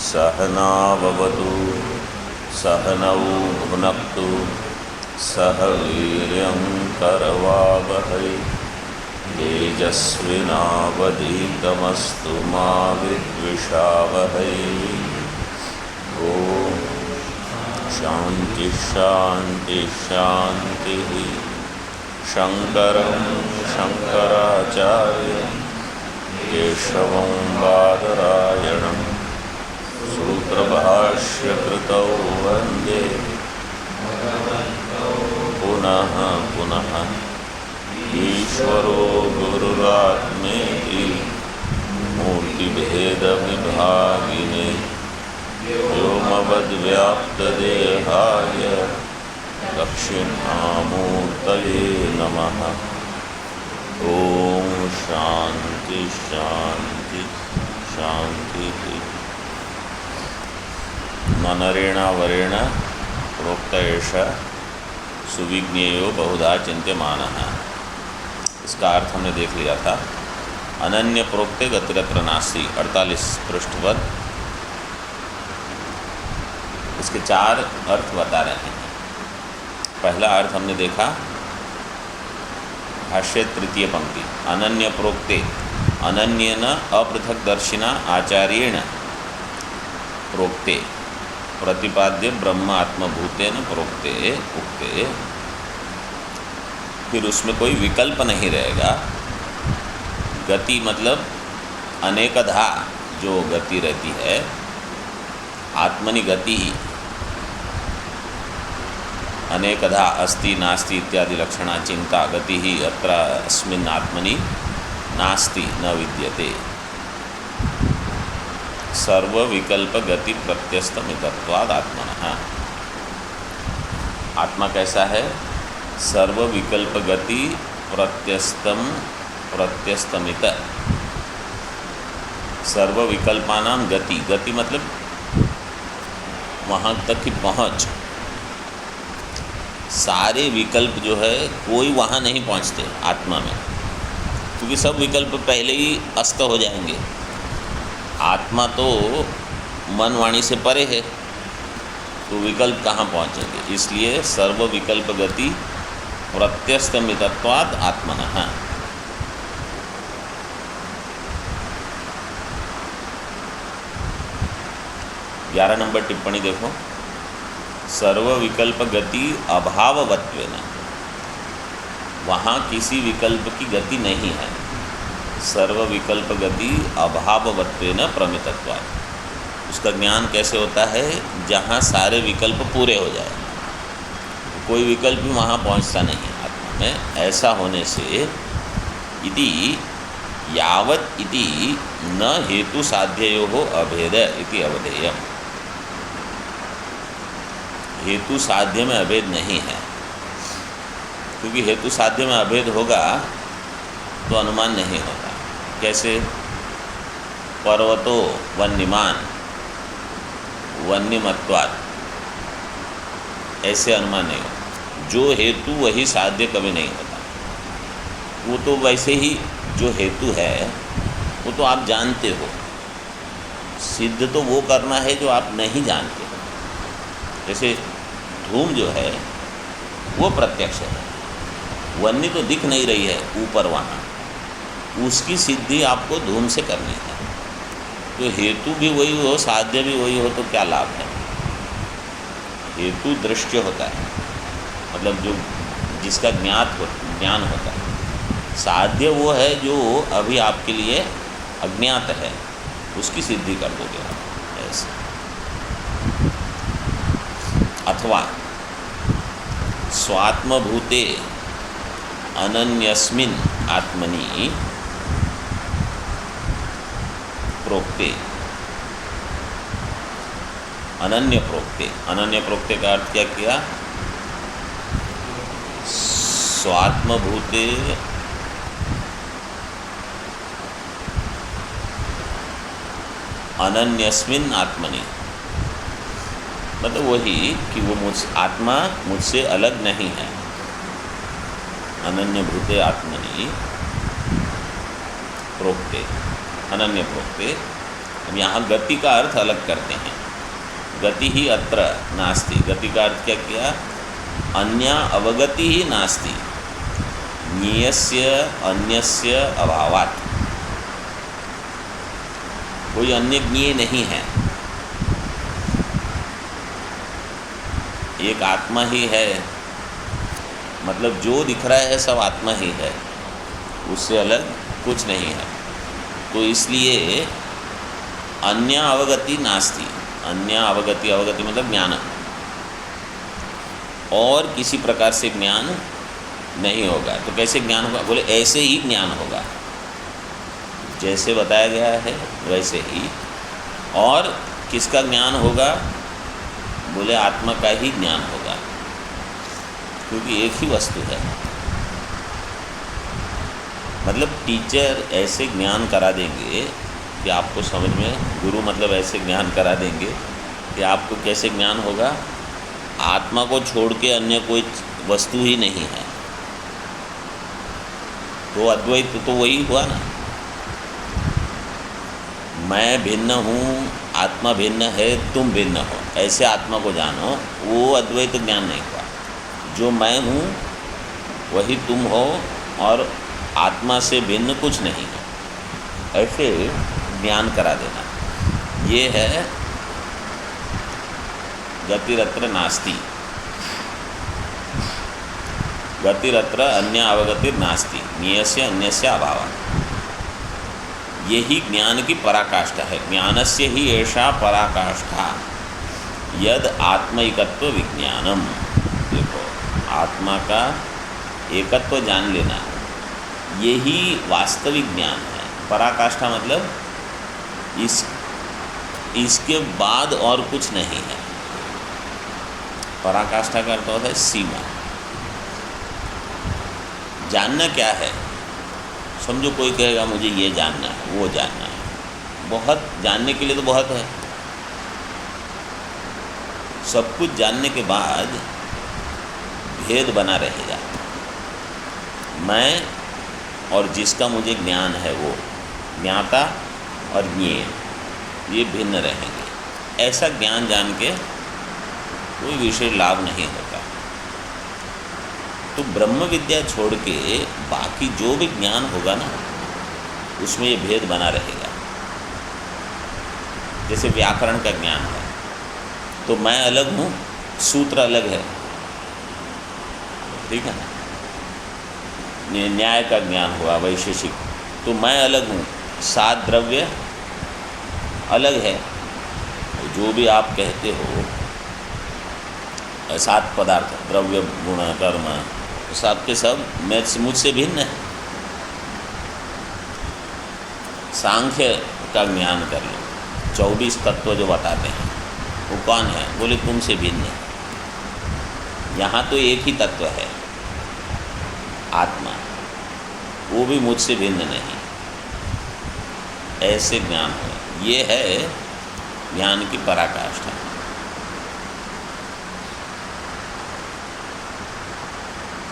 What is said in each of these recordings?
सहनाववतु सहनौ भुनक्तु सह वीर्यं करवावहै तेजस्विनावधीतमस्तु मा विद्विषावहै। ओम शांति शांति शांति। शंकरं शंकराचार्यं केशवं बादरायणं सूत्रभाष्यकृतौ वन्दे पुनः पुनः। ईश्वरो गुरुरात्मेति मूर्तिभेदविभागिने व्योमवद्व्याप्तदेहाय दक्षिणामूर्तये नमः। ओम शांति शांति शांति। मनरेण वरेण प्रोक्त एष सुविज्ञेयो बहुधा चिंत्यमानः। इसका अर्थ हमने देख लिया था। अनन्य प्रोक्ते गतिरत्र नास्ति 48 पृष्ठ पर इसके 4 अर्थ बता रहे हैं। पहला अर्थ हमने देखा भाष्य तृतीय पंक्ति, अनन्य प्रोक्ते अनन्येन अपृथक्दर्शिना आचार्येण प्रोक्ते प्रतिपाद्य ब्रह्म आत्मभूतेन प्रोक्ते उक्ते। फिर उसमें कोई विकल्प नहीं रहेगा। गति मतलब अनेकधा जो गति रहती है, आत्मनि गति अनेकधा अस्ति नास्ति इत्यादि लक्षणा चिंता गति ही अत्र अस्मिन् आत्मनि नास्ति न विद्यते। सर्व विकल्प गति प्रत्यस्तमितत्वाद आत्मनः। आत्मा कैसा है? सर्व विकल्प गति प्रत्यस्तमित। सर्व विकल्पानां गति, गति मतलब वहाँ तक की पहुँच। सारे विकल्प जो है कोई वहाँ नहीं पहुँचते आत्मा में, क्योंकि सब विकल्प पहले ही अस्त हो जाएंगे। आत्मा तो मन वाणी से परे है, तो विकल्प कहाँ पहुँचेंगे? इसलिए सर्व विकल्प गति प्रत्यस्तमितत्वाद आत्मनः। 11 नंबर टिप्पणी देखो। सर्व विकल्प गति अभाववत्वेन, वहाँ किसी विकल्प की गति नहीं है। सर्व विकल्प गति अभाववत्वेन प्रमितत्वात्। उसका ज्ञान कैसे होता है? जहाँ सारे विकल्प पूरे हो जाए, कोई विकल्प भी वहाँ पहुँचता नहीं है आत्मा में। ऐसा होने से इति यावत् इति न हेतु साध्ययोः अभेद इति अवधेयम्। हेतु साध्य में अभेद नहीं है, क्योंकि हेतु साध्य में अभेद होगा तो अनुमान नहीं होता। कैसे? पर्वतो वन्यमान वन्यमत्वात्, ऐसे अनुमान नहीं होता। जो हेतु वही साध्य कभी नहीं होता। वो तो वैसे ही जो हेतु है वो तो आप जानते हो, सिद्ध तो वो करना है जो आप नहीं जानते हो। जैसे धूम जो है वो प्रत्यक्ष है, वन्य तो दिख नहीं रही है ऊपर वहाँ, उसकी सिद्धि आपको धूम से करनी है। तो हेतु भी वही हो, साध्य भी वही हो, तो क्या लाभ है? हेतु दृश्य होता है, मतलब जो जिसका ज्ञान होता है। साध्य वो है जो अभी आपके लिए अज्ञात है, उसकी सिद्धि कर दोगे आप ऐसे। अथवा स्वात्मभूते अनन्यस्मिन् आत्मनि प्रोक्ते, अनन्य प्रोक्ते। अनन्य प्रोक्ते का अर्थ क्या किया? स्वात्मभूते अनन्यस्मिन् आत्मनि, मतलब वही कि वो आत्मा मुझसे अलग नहीं है। अनन्य भूते आत्मनि प्रोक्ते, अनन्य प्रोक्ते। अब यहाँ गति का अर्थ अलग करते हैं। गति ही अत्र नास्ति। गति का अर्थ क्या किया? अन्य अवगति ही नास्ति, ज्ञेयस्य अन्यस्य अभावात्। कोई अन्य ज्ञेय नहीं है, एक आत्मा ही है। मतलब जो दिख रहा है सब आत्मा ही है, उससे अलग कुछ नहीं है। तो इसलिए अन्य अवगति नास्ति। अन्य अवगति, अवगति मतलब ज्ञान, और किसी प्रकार से ज्ञान नहीं होगा। तो कैसे ज्ञान होगा? बोले ऐसे ही ज्ञान होगा, जैसे बताया गया है वैसे ही। और किसका ज्ञान होगा? बोले आत्मा का ही ज्ञान होगा, क्योंकि एक ही वस्तु है। मतलब टीचर ऐसे ज्ञान करा देंगे कि आपको समझ में, गुरु मतलब ऐसे ज्ञान करा देंगे कि आपको कैसे ज्ञान होगा? आत्मा को छोड़ के अन्य कोई वस्तु ही नहीं है। तो अद्वैत तो वही हुआ ना, मैं भिन्न हूँ, आत्मा भिन्न है, तुम भिन्न हो, ऐसे आत्मा को जानो। वो अद्वैत ज्ञान नहीं हुआ। जो मैं हूँ वही तुम हो, और आत्मा से भिन्न कुछ नहीं है, ऐसे ज्ञान करा देना। ये है गतिरत्र नास्ति, गतिरत्र अन्य अवगतिर नास्ति, ज्ञेयस्य अन्यस्य अभावः। यही ज्ञान की पराकाष्ठा है। ज्ञानस्य ही एषा पराकाष्ठा यद आत्मैकत्व विज्ञानम। देखो, आत्मा का एकत्व जान लेना, यही वास्तविक ज्ञान है। पराकाष्ठा मतलब इसके बाद और कुछ नहीं है। पराकाष्ठा का अर्थ होता है सीमा। जानना क्या है? समझो कोई कहेगा मुझे ये जानना है, वो जानना है। बहुत जानने के लिए तो बहुत है। सब कुछ जानने के बाद भेद बना रहेगा। मैं और जिसका मुझे ज्ञान है वो ज्ञाता और ज्ञेय, ये भिन्न रहेंगे। ऐसा ज्ञान जान के कोई विशेष लाभ नहीं होता। तो ब्रह्म विद्या छोड़ के बाकी जो भी ज्ञान होगा ना, उसमें ये भेद बना रहेगा। जैसे व्याकरण का ज्ञान है, तो मैं अलग हूँ, सूत्र अलग है, ठीक है ना। न्याय का ज्ञान हुआ वैशेषिक, तो मैं अलग हूँ, 7 द्रव्य अलग है। जो भी आप कहते हो 7 पदार्थ, द्रव्य गुण कर्म, सब के सब मुझसे भिन्न है। सांख्य का ज्ञान कर लो, 24 तत्व जो बताते हैं वो कौन है? बोले तुमसे भिन्न है। यहाँ तो एक ही तत्व है आत्मा, वो भी मुझसे भिन्न नहीं। ऐसे ज्ञान है, ये है ज्ञान की पराकाष्ठा।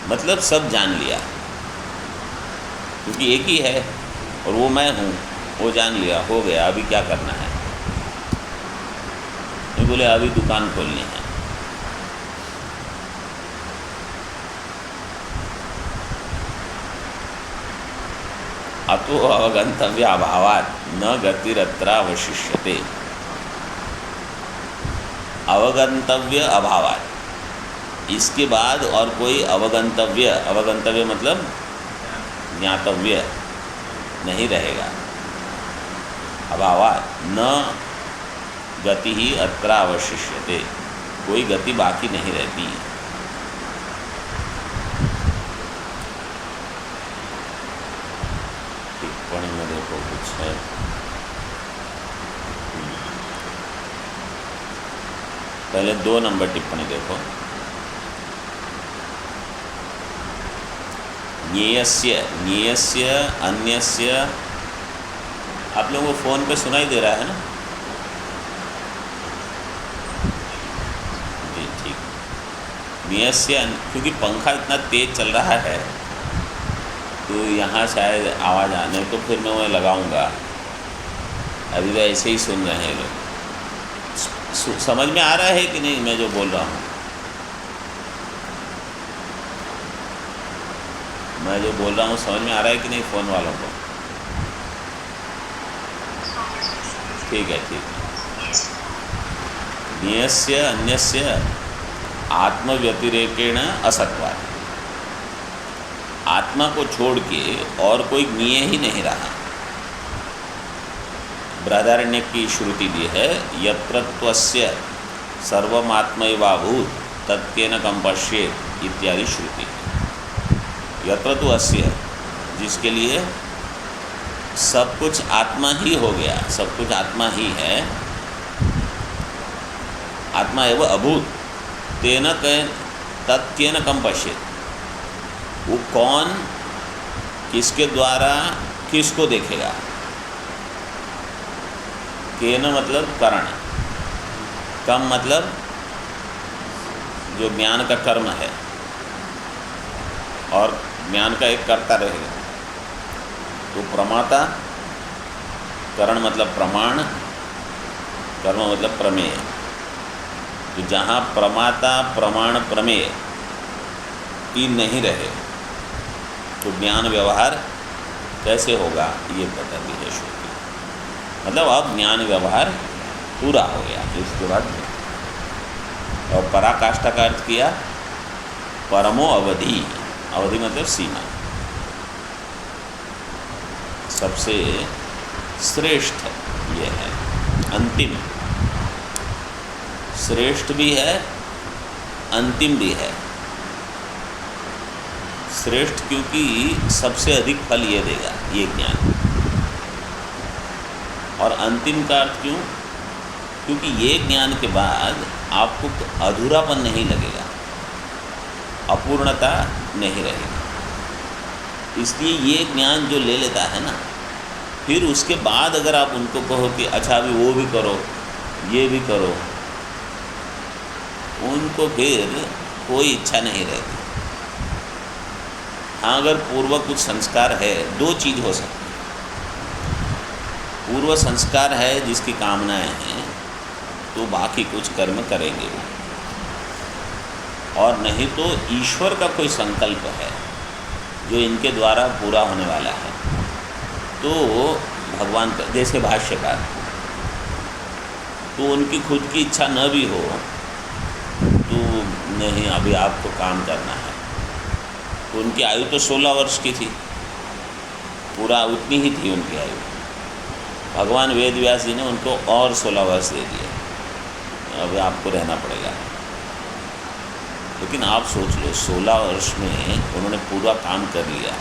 मतलब सब जान लिया, क्योंकि एक ही है और वो मैं हूँ, वो जान लिया, हो गया। अभी क्या करना है? मैं बोले अभी दुकान खोलनी है। अतो अवगंतव्य अभावात् न गतिरत्र अवशिष्यते। अवगंतव्य अभावात्, इसके बाद और कोई अवगंतव्य, अवगंतव्य मतलब ज्ञातव्य नहीं रहेगा। अभावात् न गति ही अत्र अवशिष्यते, कोई गति बाकी नहीं रहती। टिप्पणी में देखो कुछ है, पहले 2 नंबर टिप्पणी देखो। ज्ञेयस्य अन्यस्य, आप लोगों को फ़ोन पे सुनाई दे रहा है ना? जी ठीक। ज्ञेयस्य, क्योंकि पंखा इतना तेज़ चल रहा है तो यहाँ शायद आवाज़ आने, तो फिर मैं वो लगाऊंगा। अभी तो ऐसे ही सुन रहे हैं लोग। समझ में आ रहा है कि नहीं मैं जो बोल रहा हूँ? मैं जो बोल रहा हूँ समझ में आ रहा है कि नहीं फ़ोन वालों को? ठीक है, ठीक है। ज्ञेयस्य अन्यस्य आत्मव्यतिरेकेण असत्वात्, आत्मा को छोड़ के और कोई ज्ञेय ही नहीं रहा। बृहदारण्यक की श्रुति दी है, यत्रत्वस्य सर्वमात्मैवाभूत तत्केन कं पश्येत् इत्यादि श्रुति। यत्र तु अस्य, जिसके लिए सब कुछ आत्मा ही हो गया, सब कुछ आत्मा ही है, आत्मा एव अभूत, तेन तत्केन कं पश्येत्, वो कौन किसके द्वारा किसको देखेगा? केन मतलब करण, कम मतलब जो ज्ञान का कर्म है, और ज्ञान का एक कर्ता रहेगा। तो प्रमाता, करण मतलब प्रमाण, कर्म मतलब प्रमेय। तो जहाँ प्रमाता प्रमाण प्रमेय तीन नहीं रहे तो ज्ञान व्यवहार कैसे होगा, ये बता दी है श्रुति। मतलब अब ज्ञान व्यवहार पूरा हो गया इसके बाद में। और पराकाष्ठा का अर्थ किया परमो अवधि, अवधि मतलब सीमा, सबसे श्रेष्ठ ये है, अंतिम। श्रेष्ठ भी है, अंतिम भी है। श्रेष्ठ क्योंकि सबसे अधिक फल ये देगा, ये ज्ञान। और अंतिम का अर्थ क्यों? क्योंकि ये ज्ञान के बाद आपको अधूरापन नहीं लगेगा, अपूर्णता नहीं रहेगी। इसलिए ये ज्ञान जो ले लेता है ना, फिर उसके बाद अगर आप उनको कहो कि अच्छा अभी वो भी करो, ये भी करो, उनको फिर कोई इच्छा नहीं रहती। हाँ, अगर पूर्व कुछ संस्कार है, दो चीज़ हो सकती है। पूर्व संस्कार है जिसकी कामनाएं हैं, तो बाकी कुछ कर्म करेंगे वो, और नहीं तो ईश्वर का कोई संकल्प है जो इनके द्वारा पूरा होने वाला है। तो भगवान का, जैसे भाष्यकार, तो उनकी खुद की इच्छा न भी हो तो नहीं अभी आपको काम करना है। तो उनकी आयु तो 16 वर्ष की थी, पूरा उतनी ही थी उनकी आयु। भगवान वेद व्यास जी ने उनको और 16 वर्ष दे दिए, अब आपको रहना पड़ेगा। लेकिन आप सोच लो, 16 वर्ष में उन्होंने पूरा काम कर लिया,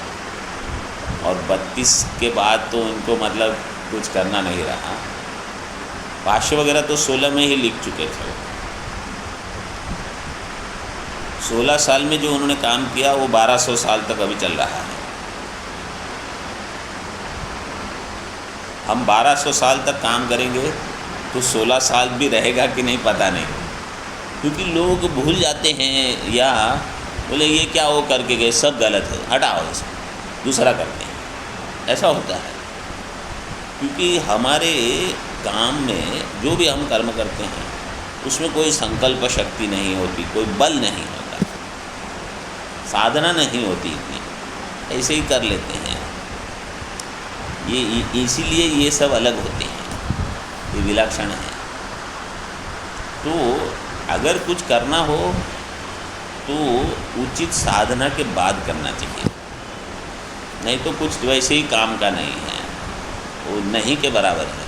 और 32 के बाद तो उनको मतलब कुछ करना नहीं रहा। भाष्य वगैरह तो 16 में ही लिख चुके थे। 16 साल में जो उन्होंने काम किया वो 1200 साल तक अभी चल रहा है। हम 1200 साल तक काम करेंगे तो 16 साल भी रहेगा कि नहीं पता नहीं, क्योंकि लोग भूल जाते हैं, या बोले ये क्या वो करके गए, सब गलत है, हटाओ इसे, दूसरा करते हैं, ऐसा होता है। क्योंकि हमारे काम में जो भी हम कर्म करते हैं उसमें कोई संकल्प शक्ति नहीं होती, कोई बल नहीं होता, साधना नहीं होती इतनी, ऐसे ही कर लेते हैं। ये इसीलिए ये सब अलग होते हैं, ये विलक्षण है। तो अगर कुछ करना हो तो उचित साधना के बाद करना चाहिए, नहीं तो कुछ वैसे ही काम का नहीं है, वो नहीं के बराबर है।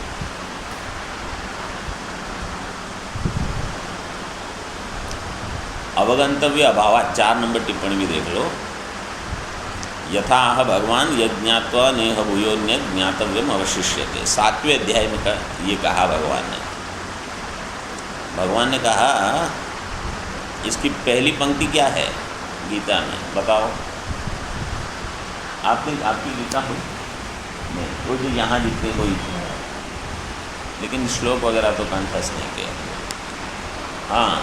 अवगंतव्य अभाव, 4 नंबर टिप्पणी भी देख लो। यथा आह भगवान यज्ञात्वा नेह भूयोन्य ज्ञातव्यम अवशिष्यते, 7वें अध्याय में ये कहा भगवान ने। भगवान ने कहा, इसकी पहली पंक्ति क्या है गीता में, बताओ। आपकी गीता हुई नहीं, वो जो यहाँ जितनी हुई, लेकिन श्लोक वगैरह तो कंठस्थ नहीं किया। हाँ,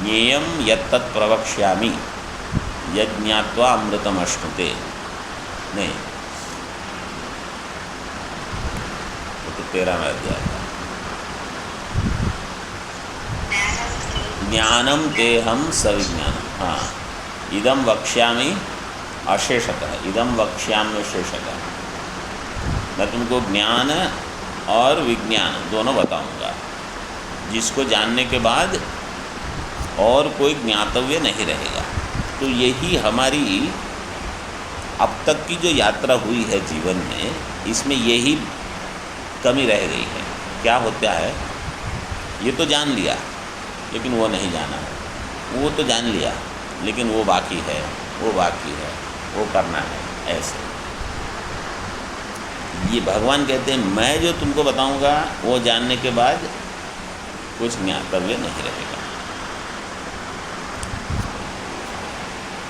ज्ञेयं यत्तत् प्रवक्ष्यामि यज्ञात्वा अमृतमश्नुते, नहीं, 13वें अध्याय का। ज्ञानम तेहम सविज्ञानम। हाँ, इदम वक्ष्यामि अशेषतः, इदम वक्ष्यामि शेषतः। मैं तुमको ज्ञान और विज्ञान दोनों बताऊंगा, जिसको जानने के बाद और कोई ज्ञातव्य नहीं रहेगा। तो यही हमारी अब तक की जो यात्रा हुई है जीवन में, इसमें यही कमी रह गई है। क्या होता है, ये तो जान लिया लेकिन वो नहीं जाना, वो तो जान लिया लेकिन वो बाकी है, वो बाकी है, वो करना है। ऐसे ये भगवान कहते हैं मैं जो तुमको बताऊंगा वो जानने के बाद कुछ ज्ञातव्य नहीं रहेगा।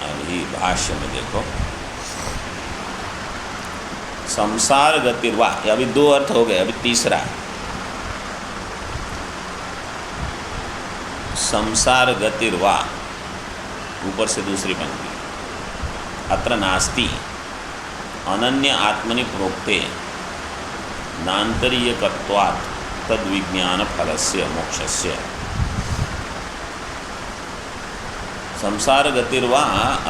अभी भाष्य में देखो, संसार गतिर्वा, अभी 2 अर्थ हो गए, अभी तीसरा। संसार गतिर्वा, ऊपर से दूसरी पंक्ति, अत्र नास्ति अनन्य आत्मनि प्रोक्ते नान्तरीयकत्वात् तद्विज्ञान फलस्य मोक्षस्य। संसार गतिर्वा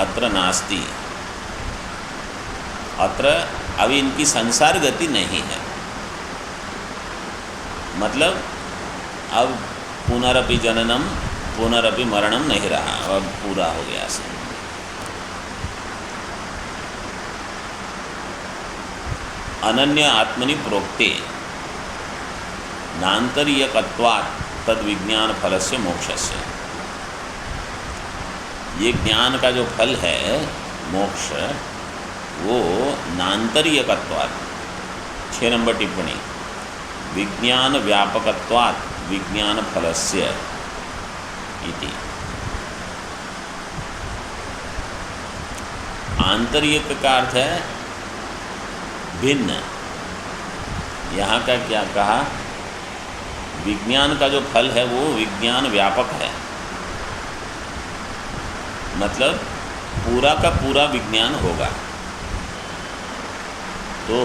अत्र नास्ति, अत्र अभी इनकी संसार गति नहीं है, मतलब अब पुनरपि जननम पुनरपि मरणम नहीं रहा, अब पूरा हो गया सब। अनन्य आत्मनि प्रोक्ते नान्तरीयकत्वात् तद्विज्ञान फलस्य मोक्षस्य। ये ज्ञान का जो फल है मोक्ष, वो नान्तरीयकत्वात्, 6 नंबर टिप्पणी, विज्ञान व्यापकत्वात् विज्ञान फलस्य इति। आंतरिक का अर्थ है भिन्न। यहाँ का क्या कहा, विज्ञान का जो फल है वो विज्ञान व्यापक है, मतलब पूरा का पूरा विज्ञान होगा। तो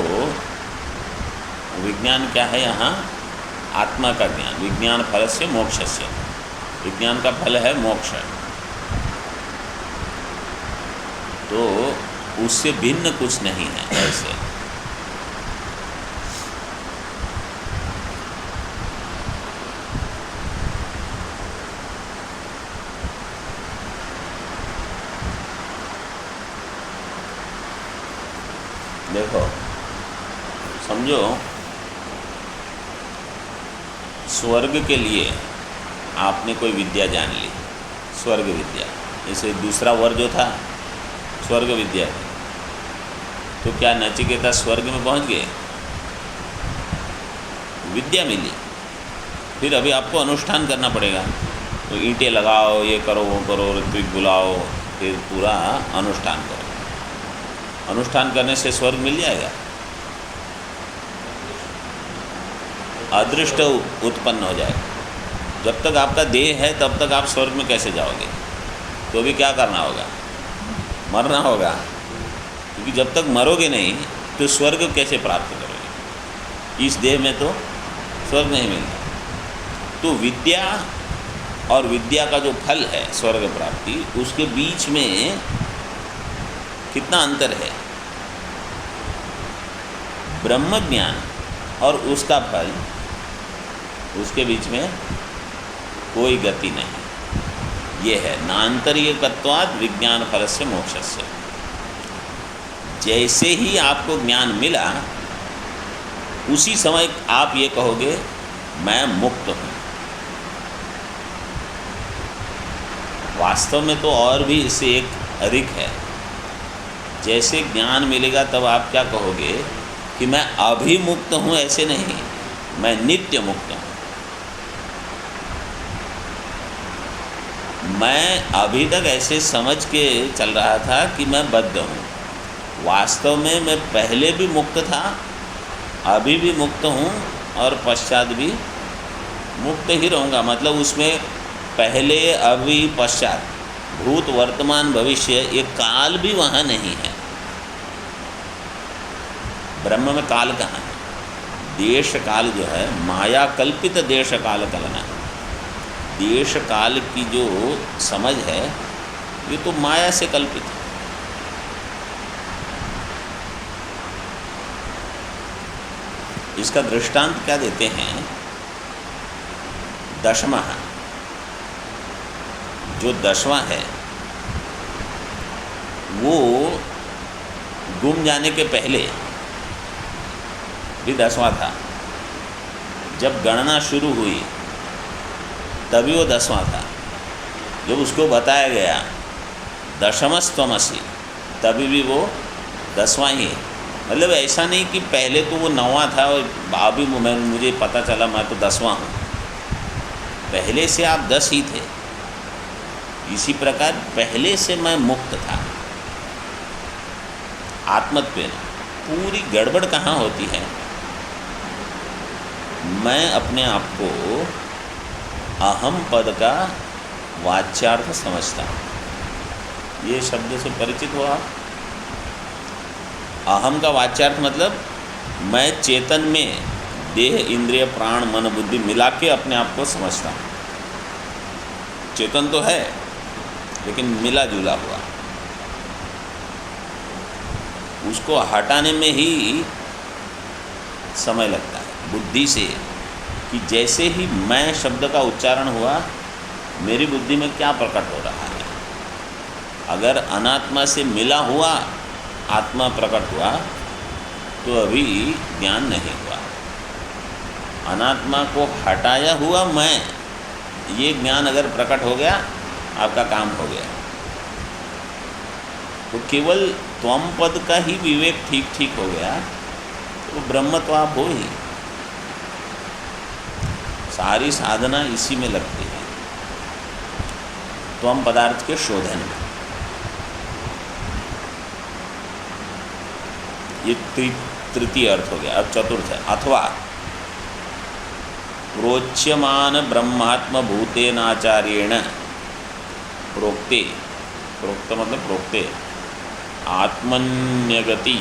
विज्ञान क्या है यहाँ, आत्मा का ज्ञान। विज्ञान फलस्य मोक्षस्य, विज्ञान का फल है मोक्ष। तो उससे भिन्न कुछ नहीं है। ऐसे देखो, समझो स्वर्ग के लिए आपने कोई विद्या जान ली, स्वर्ग विद्या। जैसे दूसरा वर जो था स्वर्ग विद्या, तो क्या नचिकेता स्वर्ग में पहुंच गए? विद्या मिली, फिर अभी आपको अनुष्ठान करना पड़ेगा। तो ईंटें लगाओ, ये करो, वो करो, ऋत्विक बुलाओ, फिर पूरा अनुष्ठान करो। अनुष्ठान करने से स्वर्ग मिल जाएगा? अदृष्ट उत्पन्न हो जाएगा। जब तक आपका देह है तब तक आप स्वर्ग में कैसे जाओगे? तो भी क्या करना होगा? मरना होगा, क्योंकि जब तक मरोगे नहीं तो स्वर्ग कैसे प्राप्त करोगे? इस देह में तो स्वर्ग नहीं मिलता। तो विद्या और विद्या का जो फल है स्वर्ग प्राप्ति, उसके बीच में कितना अंतर है? ब्रह्म ज्ञान और उसका फल, उसके बीच में कोई गति नहीं। ये है नान्तरीयकत्वात् विज्ञान फलस्य मोक्षस्य। जैसे ही आपको ज्ञान मिला उसी समय आप ये कहोगे मैं मुक्त हूँ। वास्तव में तो और भी इससे एक अधिक है। जैसे ज्ञान मिलेगा तब आप क्या कहोगे कि मैं अभी मुक्त हूँ, ऐसे नहीं, मैं नित्य मुक्त हूँ। मैं अभी तक ऐसे समझ के चल रहा था कि मैं बद्ध हूँ, वास्तव में मैं पहले भी मुक्त था, अभी भी मुक्त हूँ और पश्चात भी मुक्त ही रहूँगा। मतलब उसमें पहले, अभी, पश्चात, भूत, वर्तमान, भविष्य, ये काल भी वहाँ नहीं है। ब्रह्म में काल कहाँ है? देश काल जो है माया कल्पित देश काल कलना है। देश काल की जो समझ है ये तो माया से कल्पित है। इसका दृष्टांत क्या देते हैं? दशमा, जो दसवां है वो गुम जाने के पहले भी 10वां था। जब गणना शुरू हुई तभी वो 10वां था। जब उसको बताया गया दशमस्त्वमसि तभी भी वो 10वां ही है। मतलब ऐसा नहीं कि पहले तो वो 9वां था और अभी मुझे पता चला मैं तो 10वां हूँ। पहले से आप 10 ही थे। इसी प्रकार पहले से मैं मुक्त था। आत्मत्वेन पूरी गड़बड़ कहाँ होती है? मैं अपने आप को अहम पद का वाच्यार्थ समझता हूँ। ये शब्द से परिचित हो आप? अहम का वाच्यार्थ मतलब मैं चेतन में देह, इंद्रिय, प्राण, मन, बुद्धि मिला के अपने आप को समझता हूँ। चेतन तो है लेकिन मिला जुला हुआ। उसको हटाने में ही समय लगता है बुद्धि से, कि जैसे ही मैं शब्द का उच्चारण हुआ मेरी बुद्धि में क्या प्रकट हो रहा है। अगर अनात्मा से मिला हुआ आत्मा प्रकट हुआ तो अभी ज्ञान नहीं हुआ। अनात्मा को हटाया हुआ मैं, ये ज्ञान अगर प्रकट हो गया आपका काम हो गया। तो केवल त्वम पद का ही विवेक ठीक ठीक हो गया तो ब्रह्म तो आप हो ही। सारी साधना इसी में लगती है, त्वम पदार्थ के शोधन में। ये तृतीय अर्थ हो गया। अब चतुर्थ है अथवा प्रोच्यमान ब्रह्मात्म भूतेनाचार्येण प्रोक्ते, प्रोक्त मतलब प्रोक्ते आत्मन्यगति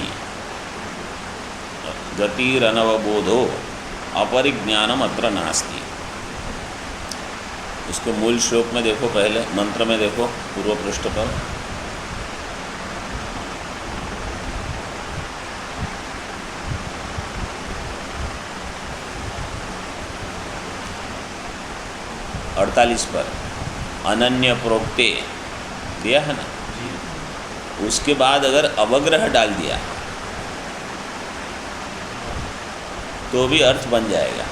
गतिरनवबोधो अपरिज्ञानम अत्र नास्ति। इसको मूल श्लोक में देखो, पहले मंत्र में देखो, पूर्व पृष्ठ पर। अड़तालीस पर अनन्य प्रोक्ते दिया है ना, उसके बाद अगर अवग्रह डाल दिया तो भी अर्थ बन जाएगा।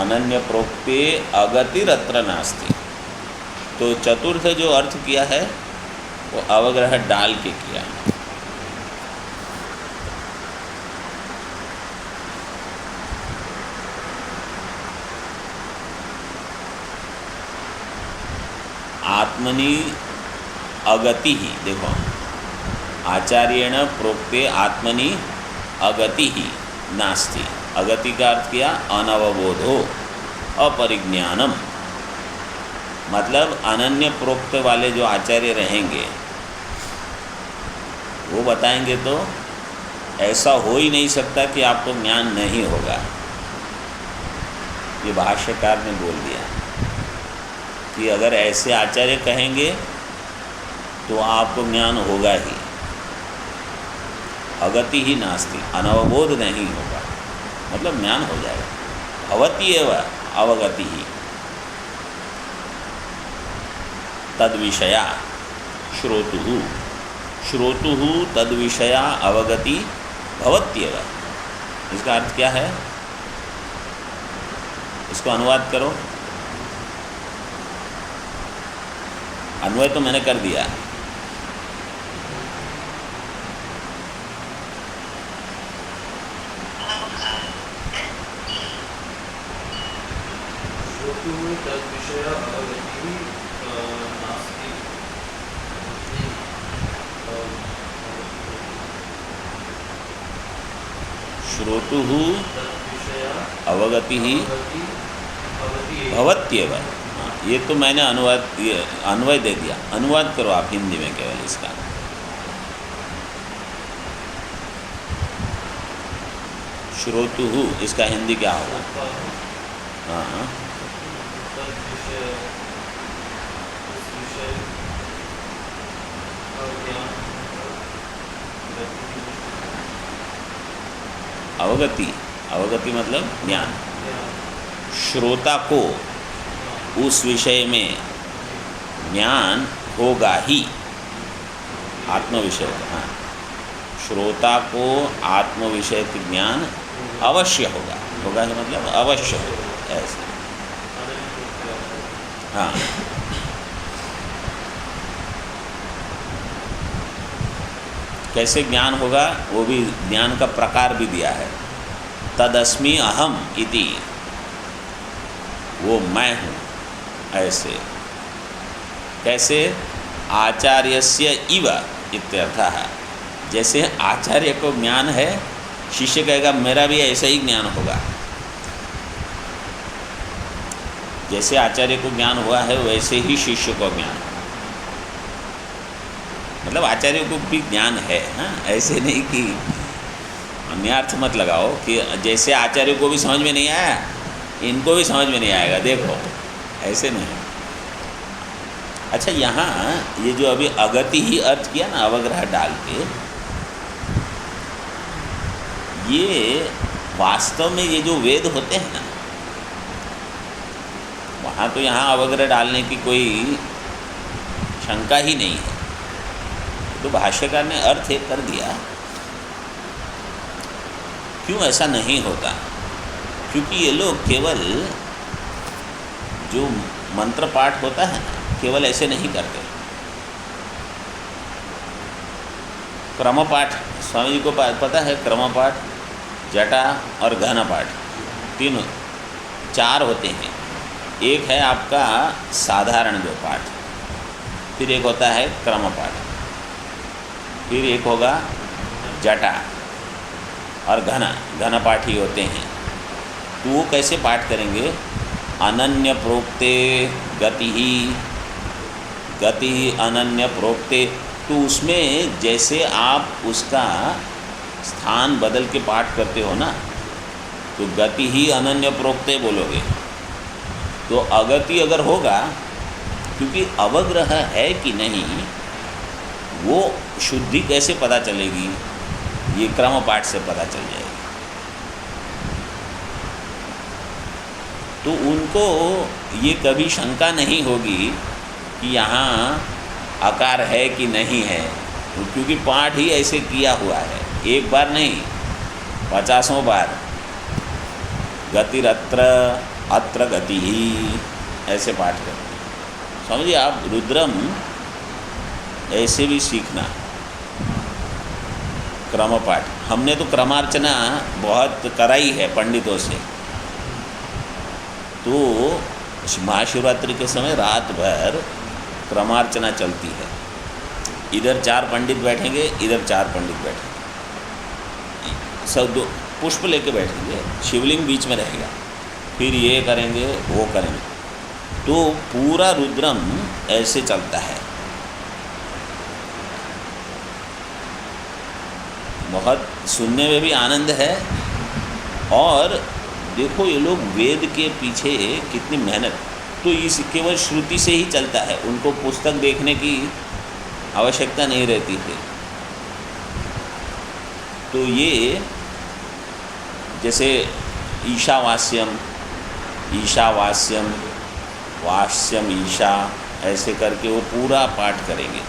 अनन्य प्रोक्ते अगतिरत्र नास्ति। तो चतुर्थ जो अर्थ किया है वो अवग्रह डाल के किया। आत्मनि अगति ही, देखो आचार्येण प्रोक्ते आत्मनि अगति ही नास्ति। अगति का अर्थ किया अनवबोधो अपरिज्ञानम। मतलब अनन्य प्रोक्त वाले जो आचार्य रहेंगे वो बताएंगे तो ऐसा हो ही नहीं सकता कि आपको ज्ञान नहीं होगा। ये भाष्यकार ने बोल दिया कि अगर ऐसे आचार्य कहेंगे तो आपको ज्ञान होगा ही। अगति ही नास्ति, अनवबोध नहीं होगा, मतलब ज्ञान हो जाएगा। भवति एव अवगति ही तद्विषया श्रोतुः, श्रोतुः तद्विषया अवगति भवत्येव। इसका अर्थ क्या है? इसको अनुवाद करो। अन्वय तो मैंने कर दिया। श्रोतुः अवगति ही भवत्येव। ये तो मैंने अनुवाद, अन्वय दे दिया। अनुवाद करो आप हिंदी में केवल इसका। श्रोतुहु इसका हिंदी क्या होगा? हाँ, अवगति, अवगति मतलब ज्ञान। श्रोता को उस विषय में ज्ञान होगा ही, आत्म विषय का। हाँ, श्रोता को आत्म विषय का ज्ञान अवश्य होगा, होगा है मतलब अवश्य होगा, ऐसे। हाँ, कैसे ज्ञान होगा वो भी, ज्ञान का प्रकार भी दिया है। तदस्मि अहम इति, वो मैं हूँ, ऐसे। कैसे? आचार्यस्य इव इत्यर्थः, जैसे आचार्य को ज्ञान है, शिष्य कहेगा मेरा भी ऐसा ही ज्ञान होगा। जैसे आचार्य को ज्ञान हुआ है वैसे ही शिष्य को ज्ञान होगा। मतलब आचार्य को भी ज्ञान है। हाँ, ऐसे नहीं कि अन्यार्थ मत लगाओ कि जैसे आचार्य को भी समझ में नहीं आया इनको भी समझ में नहीं आएगा, देखो, ऐसे नहीं। अच्छा, यहाँ ये जो अभी अगति ही अर्थ किया ना अवग्रह डाल के, ये वास्तव में ये जो वेद होते हैं ना, वहाँ तो यहाँ अवग्रह डालने की कोई शंका ही नहीं है। तो भाष्यकार ने अर्थ एक कर दिया। क्यों ऐसा नहीं होता? क्योंकि ये लोग केवल जो मंत्र पाठ होता है ना, केवल ऐसे नहीं करते। क्रम पाठ, स्वामी जी को पता है, क्रम पाठ, जटा और घन पाठ, तीनों, चार होते हैं। एक है आपका साधारण जो पाठ, फिर एक होता है क्रम पाठ, फिर एक होगा जटा और घन पाठी होते हैं। तो वो कैसे पाठ करेंगे? अनन्य प्रोक्ते गति ही अनन्य प्रोक्ते। तो उसमें जैसे आप उसका स्थान बदल के पाठ करते हो ना, तो गति ही अनन्य प्रोक्ते बोलोगे। तो अगति अगर होगा, क्योंकि अवग्रह है कि नहीं वो शुद्धि कैसे पता चलेगी? ये क्रम पाठ से पता चल जाएगी। तो उनको ये कभी शंका नहीं होगी कि यहाँ आकार है कि नहीं है, क्योंकि पाठ ही ऐसे किया हुआ है, एक बार नहीं 50 बार। गतिरत्र अत्र गति ही, ऐसे पाठ करते। समझिए आप, रुद्रम ऐसे भी सीखना, क्रम पाठ। हमने तो क्रमार्चना बहुत कराई है पंडितों से। तो महाशिवरात्रि के समय रात भर क्रमार्चना चलती है। इधर 4 पंडित बैठेंगे, इधर 4 पंडित बैठेंगे, सब दो पुष्प लेके बैठेंगे, शिवलिंग बीच में रहेगा, फिर ये करेंगे वो करेंगे। तो पूरा रुद्रम ऐसे चलता है। बहुत सुनने में भी आनंद है। और देखो ये लोग वेद के पीछे कितनी मेहनत, तो इस केवल श्रुति से ही चलता है, उनको पुस्तक देखने की आवश्यकता नहीं रहती थी। तो ये जैसे ईशावास्यम, ईशावास्यम, वास्यम ईशा, ऐसे करके वो पूरा पाठ करेंगे।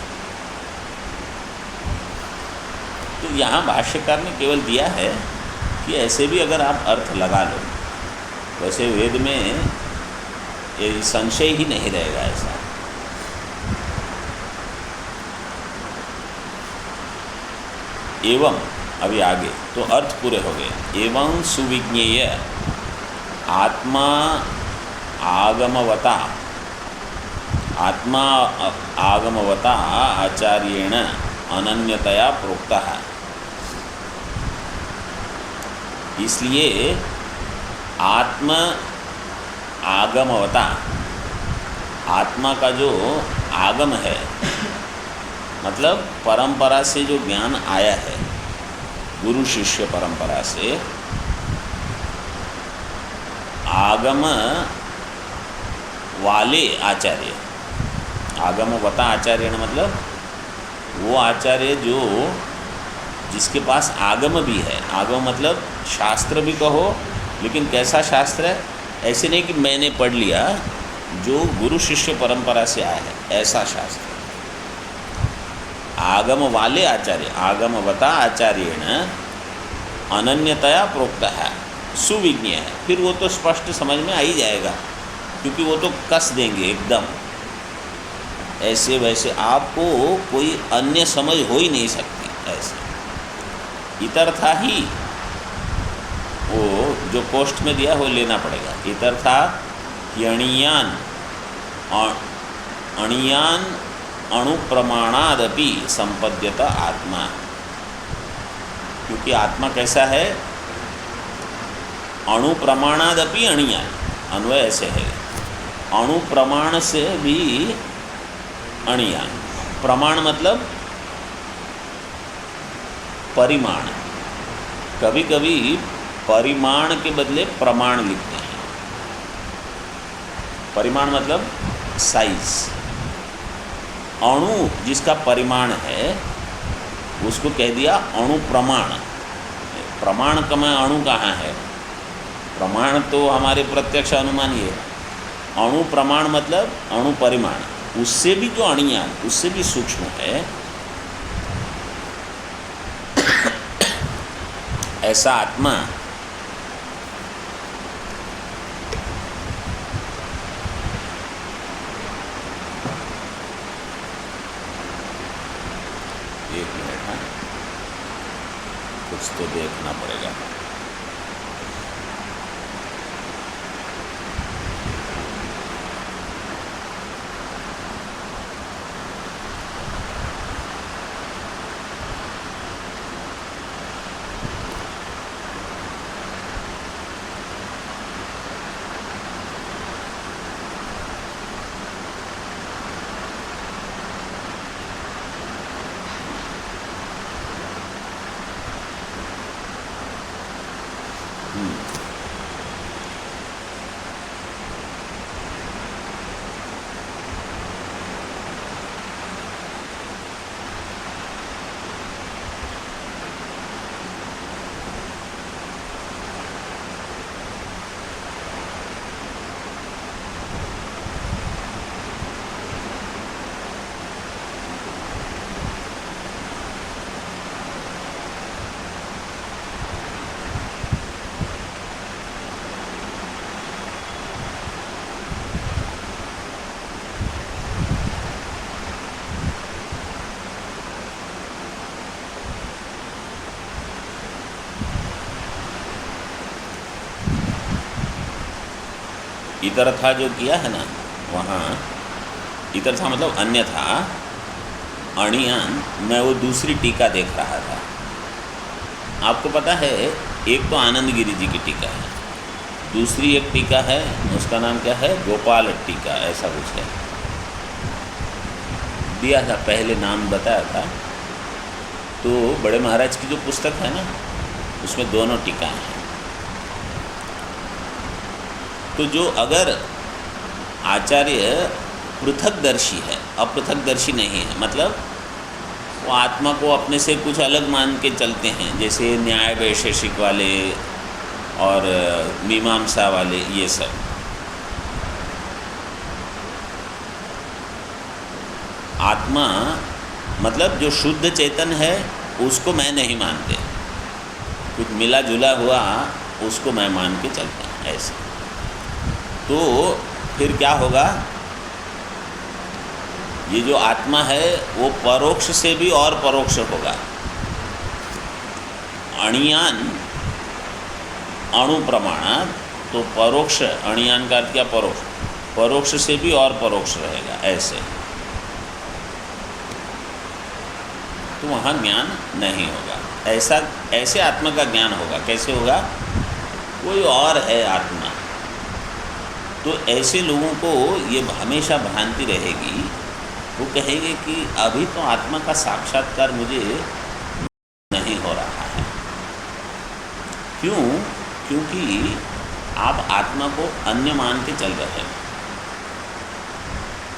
तो यहाँ भाष्यकार ने केवल दिया है कि ऐसे भी अगर आप अर्थ लगा लो, वैसे वेद में ये संशय ही नहीं रहेगा ऐसा। एवं, अभी आगे तो अर्थ पूरे हो गए। एवं सुविज्ञेय आत्मा आगमवता, आत्मा आगमवता आचार्येण अनन्यतया प्रोक्ता है। इसलिए आत्म आगमवता, आत्मा का जो आगम है, मतलब परंपरा से जो ज्ञान आया है, गुरु शिष्य परंपरा से, आगम वाले आचार्य, आगमवता आचार्य मतलब वो आचार्य जो जिसके पास आगम भी है। आगम मतलब शास्त्र भी कहो, लेकिन कैसा शास्त्र है, ऐसे नहीं कि मैंने पढ़ लिया, जो गुरु शिष्य परंपरा से आया है ऐसा शास्त्र। आगम वाले आचार्य, आगमवता आचार्येण अनन्यतया प्रोक्त है, सुविज्ञ है। फिर वो तो स्पष्ट समझ में आ ही जाएगा, क्योंकि वो तो कस देंगे एकदम ऐसे वैसे, आपको कोई अन्य समझ हो ही नहीं सकती ऐसे। इतर्था ही वो जो पोस्ट में दिया वो लेना पड़ेगा। इतर्था यणीयान अणीयान अणुप्रमाणादपि संपद्यत आत्मा, क्योंकि आत्मा कैसा है, अणुप्रमाणादपि अणीयान, अन्वय ऐसे है, अणुप्रमाण से भी अणीयान। प्रमाण मतलब परिमाण, कभी कभी परिमाण के बदले प्रमाण लिखते हैं। परिमाण मतलब साइज। अणु जिसका परिमाण है उसको कह दिया अणु प्रमाण। प्रमाण का में अणु कहाँ है, प्रमाण तो हमारे प्रत्यक्ष अनुमान ही है। अणु प्रमाण मतलब अणु परिमाण, उससे भी जो अणीयान, उससे भी सूक्ष्म है, ऐसा आत्मा एक मिनट, हाँ कुछ तो देखना पड़ेगा। इतरथा जो किया है ना, वहाँ इतरथा मतलब अन्यथा, अणीयान, मैं वो दूसरी टीका देख रहा था। आपको पता है, एक तो आनंद गिरी जी की टीका है, दूसरी एक टीका है, उसका नाम क्या है, गोपाल टीका, ऐसा कुछ है, दिया था पहले, नाम बताया था। तो बड़े महाराज की जो पुस्तक है ना, उसमें दोनों टीकाएँ हैं। तो जो अगर आचार्य पृथकदर्शी है, अपृथकदर्शी नहीं है, मतलब वो आत्मा को अपने से कुछ अलग मान के चलते हैं, जैसे न्याय वैशेषिक वाले और मीमांसा वाले, ये सब। आत्मा मतलब जो शुद्ध चेतन है उसको मैं नहीं मानते, कुछ मिला जुला हुआ उसको मैं मान के चलते हैं ऐसे। तो फिर क्या होगा, ये जो आत्मा है वो परोक्ष से भी और परोक्ष होगा। अणीयान अणु प्रमाणात, तो परोक्ष, अणीयान का अर्थ क्या, परोक्ष, परोक्ष से भी और परोक्ष रहेगा ऐसे। तो वहाँ ज्ञान नहीं होगा, ऐसा ऐसे आत्मा का ज्ञान होगा। कैसे होगा, कोई और है आत्मा। तो ऐसे लोगों को ये हमेशा भ्रांति रहेगी, वो कहेंगे कि अभी तो आत्मा का साक्षात्कार मुझे नहीं हो रहा है। क्यों? क्योंकि आप आत्मा को अन्य मान के चल रहे हैं।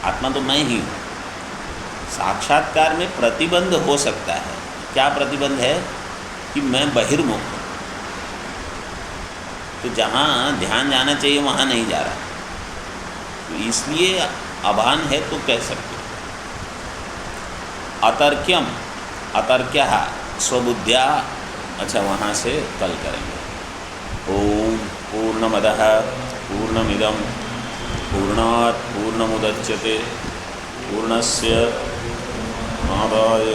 आत्मा तो मैं ही हूँ। साक्षात्कार में प्रतिबंध हो सकता है। क्या प्रतिबंध है? कि मैं बहिर्मुख हूँ, तो जहाँ ध्यान जाना चाहिए वहाँ नहीं जा रहा, तो इसलिए अभान है तो कह सकते हो। अतर्क्यम, अतर्क्य स्वबुद्ध्या, अच्छा वहाँ से कल करेंगे। ओम पूर्णमदः पूर्णमिदं पूर्णात् पूर्णमुदच्यते पूर्णस्य आदाय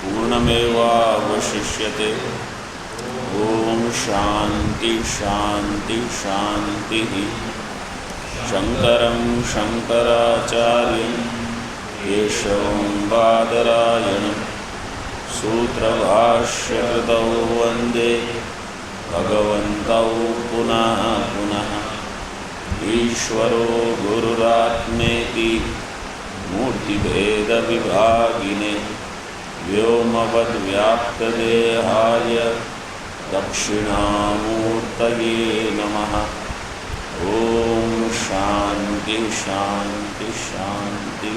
पूर्णमेवावशिष्यते। ओम शांति शांति शांति। शंकरं शंकराचार्यं केशवं बादरायणं सूत्रभाष्यकृतौ वन्दे भगवन्तौ पुनः पुनः। ईश्वरो गुरुरात्मेति मूर्तिभेदविभागिने व्योमवद्व्याप्तदेहाय दक्षिणामूर्तये नमः। ओम शांति शांति शांति।